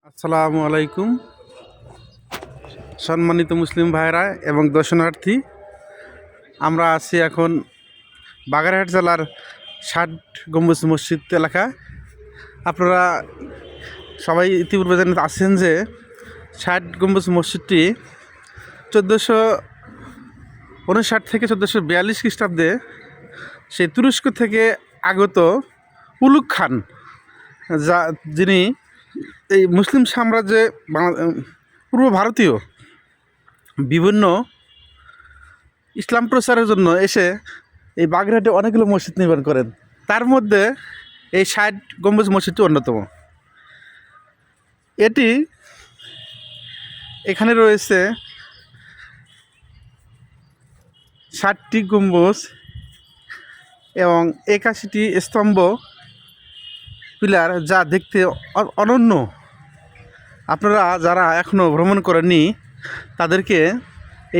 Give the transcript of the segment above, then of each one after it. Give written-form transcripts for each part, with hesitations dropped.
আসসালামু আলাইকুম সম্মানিত মুসলিম ভাইরা এবং দর্শনার্থী। আমরা আছি এখন বাগেরহাট জেলার ৬০ গম্বুজ মসজিদ এলাকা। আপনারা সবাই ইতিপূর্বে জানেন আছেন যে ৬০ গম্বুজ মসজিদটি ১৪৫৯ থেকে ১৪৪২ খ্রিস্টাব্দে সেই তুরস্ক থেকে আগত উলুগ খান, যিনি এই মুসলিম সাম্রাজ্যে পূর্ব ভারতীয় বিভিন্ন ইসলাম প্রচারের জন্য এসে এই বাগেরহাটে অনেকগুলো মসজিদ নির্মাণ করেন। তার মধ্যে এই ৬০ গম্বুজ মসজিদটি অন্যতম। এখানে রয়েছে ৬০টি গম্বুজ এবং ৮১টি স্তম্ভ পিলার, যা দেখতে অনন্য। আপনারা যারা এখনও ভ্রমণ করেননি তাদেরকে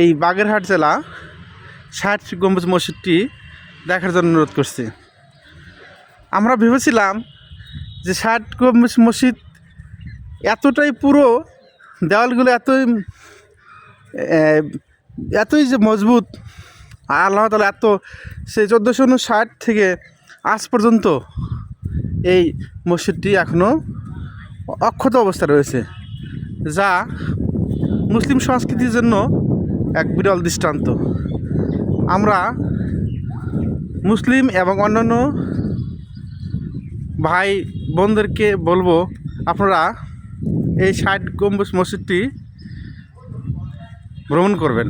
এই বাগেরহাট জেলা ৬০ গম্বুজ মসজিদটি দেখার জন্য অনুরোধ করছি। আমরা ভেবেছিলাম যে ৬০ গম্বুজ মসজিদ এতটাই পুরো, দেওয়ালগুলো এতই যে মজবুত, আল্লাহ তাআলা এত সেই ১৪৫৯ থেকে আজ পর্যন্ত এই মসজিদটি এখনও অক্ষত অবস্থায় রয়েছে, যা মুসলিম সংস্কৃতির জন্য এক বিরল দৃষ্টান্ত। আমরা মুসলিম এবং অন্যান্য ভাই বোনদেরকে বলবো, আপনারা এই ৬০ গম্বুজ মসজিদটি ভ্রমণ করবেন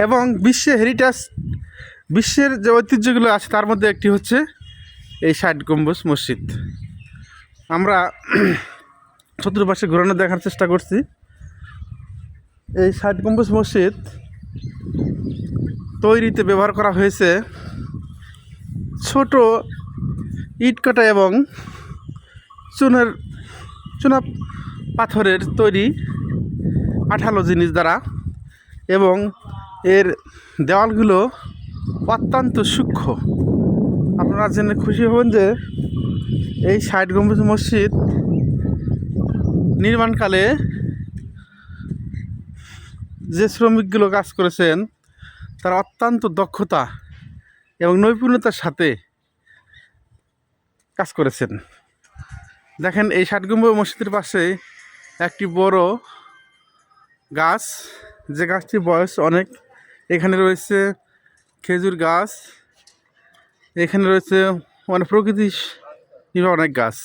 এবং বিশ্বের যে ঐতিহ্যগুলো আছে তার মধ্যে একটি হচ্ছে এই ৬০ গম্বুজ মসজিদ। আমরা চতুর্পাশে ঘোরানো দেখার চেষ্টা করছি। এই ৬০ গম্বুজ মসজিদ তৈরিতে ব্যবহার করা হয়েছে ছোট ইটকাটা এবং চুনা পাথরের তৈরি ১৮ জিনিস দ্বারা, এবং এর দেওয়ালগুলো অত্যন্ত সূক্ষ্ম। আপনারা জেনে খুশি হবেন যে এই ৬০ গম্বুজ মসজিদ নির্মাণকালে যে শ্রমিকগুলো কাজ করেছেন তারা অত্যন্ত দক্ষতা এবং নৈপুণ্যতার সাথে কাজ করেছেন। দেখেন, এই ৬০ গম্বুজ মসজিদের পাশে একটি বড় গাছ, যে গাছটির বয়স অনেক। এখানে রয়েছে খেজুর গাছ, এখানে রয়েছে প্রকৃতির অনেক গাছ।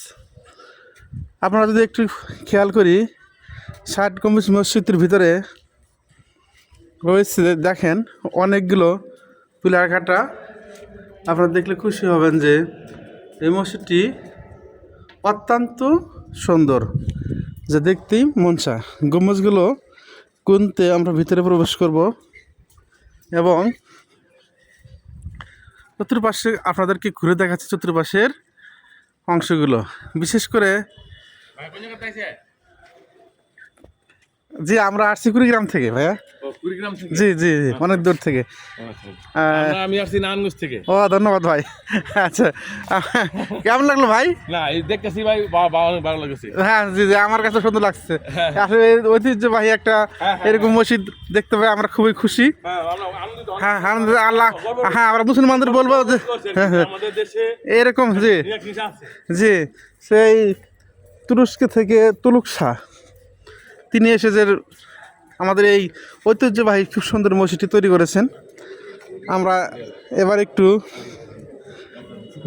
আপনারা যদি একটু খেয়াল করি, ৬০ গম্বুজ মসজিদের ভিতরে রয়েছে, দেখেন অনেকগুলো পিলার কাটা। আপনারা দেখলে খুশি হবেন যে এই মসজিদটি অত্যন্ত সুন্দর, যা দেখতেই মন চায়। গম্বুজগুলো গুনতে আমরা ভিতরে প্রবেশ করব এবং চতুর্পাশে আপনাদেরকে ঘুরে দেখাচ্ছি চতুর্পাশের অংশগুলো। বিশেষ করে জি, আমরা আসছি কুড়িগ্রাম থেকে ভাইয়া। জি জি জি, অনেক দূর থেকে। আমি আসছি নারায়ণগঞ্জ থেকে। ও, ধন্যবাদ ভাই। আচ্ছা, কেমন লাগলো ভাই? না, এই দেখতেছি ভাই, ভালো লাগছে। হ্যাঁ জি জি, আমার কাছে সুন্দর লাগছে। আসলে ঐতিহ্যবাহী একটা এরকম মসজিদ দেখতে পাই আমরা খুবই খুশি। হ্যাঁ আনন্দ, আল্লাহ। হ্যাঁ, আমরা মুসলমানদের বলবো যে এরকম জি জি, সেই তুরস্ক থেকে তুলুক শাহ তিনি এসে যে আমাদের এই ঐতিহ্যবাহী খুব সুন্দর মসজিদটি তৈরি করেছেন। আমরা এবার একটু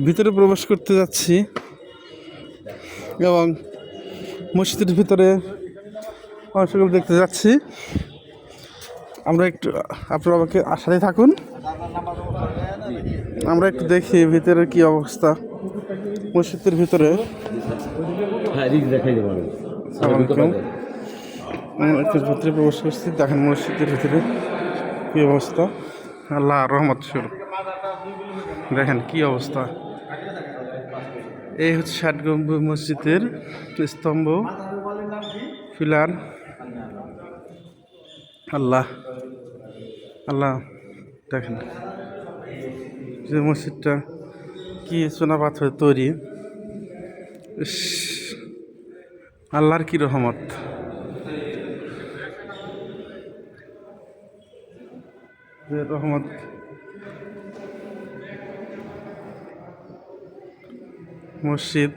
ভিতরে প্রবেশ করতে যাচ্ছি এবং মসজিদের ভিতরে অংশগুলো দেখতে যাচ্ছি। আমরা একটু, আপনারা আমাকে সাথে থাকুন, আমরা একটু দেখি ভিতরে কি অবস্থা মসজিদের ভিতরে। একটু ভিতরে প্রবেশ করছি, দেখেন মসজিদের ভিতরে কী অবস্থা। আল্লাহ রহমত শুরু, দেখেন কি অবস্থা। এই হচ্ছে ৬০ গম্বুজ মসজিদের স্তম্ভ, পিলার। আল্লাহ আল্লাহ, দেখেন যে মসজিদটা কি চুনা পাথরের তৈরি। আল্লাহর কি রহমত। যে রহমত মসজিদ,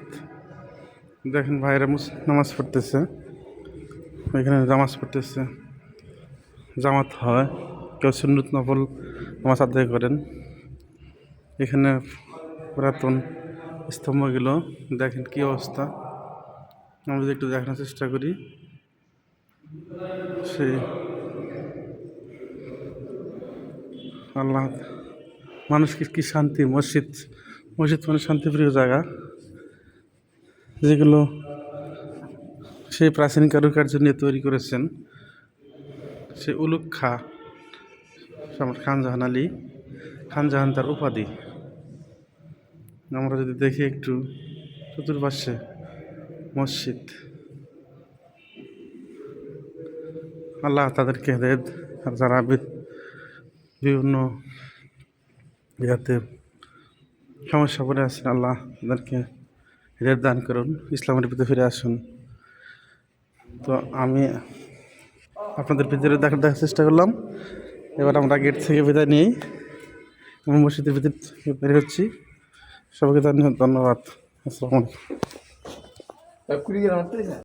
দেখেন ভাইরা নামাজ পড়তেছে, এখানে নামাজ পড়তেছে, জামাত হয়, কেউ সুন্নত নফল নামাজ আদায় করেন। এখানে পুরাতন স্তম্ভগুলো দেখেন কি অবস্থা, আমরা যদি একটু দেখানোর চেষ্টা করি। সেই আল্লাহ, মানুষকে কি শান্তি, মসজিদ মসজিদ মানে শান্তিপ্রিয় জায়গা, যেগুলো সেই প্রাচীন কারুকার্য নিয়ে তৈরি করেছেন সে উলুগ খা সম্রাট খান জাহান আলী, খান জাহান তার উপাধি। আমরা যদি দেখি একটু চতুর্পাশে মসজিদ, আল্লাহ তাদেরকে হেদায়েত, আর যারা বিভিন্ন ইয়াতে সমস্যা পড়ে আছেন আল্লাহ তাদেরকে হেদায়েত দান করুন, ইসলামের প্রতি ফিরে আসুন। তো আমি আপনাদের ভিতরে দেখার চেষ্টা করলাম। এবার আমরা গেট থেকে বিদায় নিই এবং মসজিদের ভিতর বের হচ্ছি। সবাইকে ধন্যবাদ। আসসালামু আলাইকুম।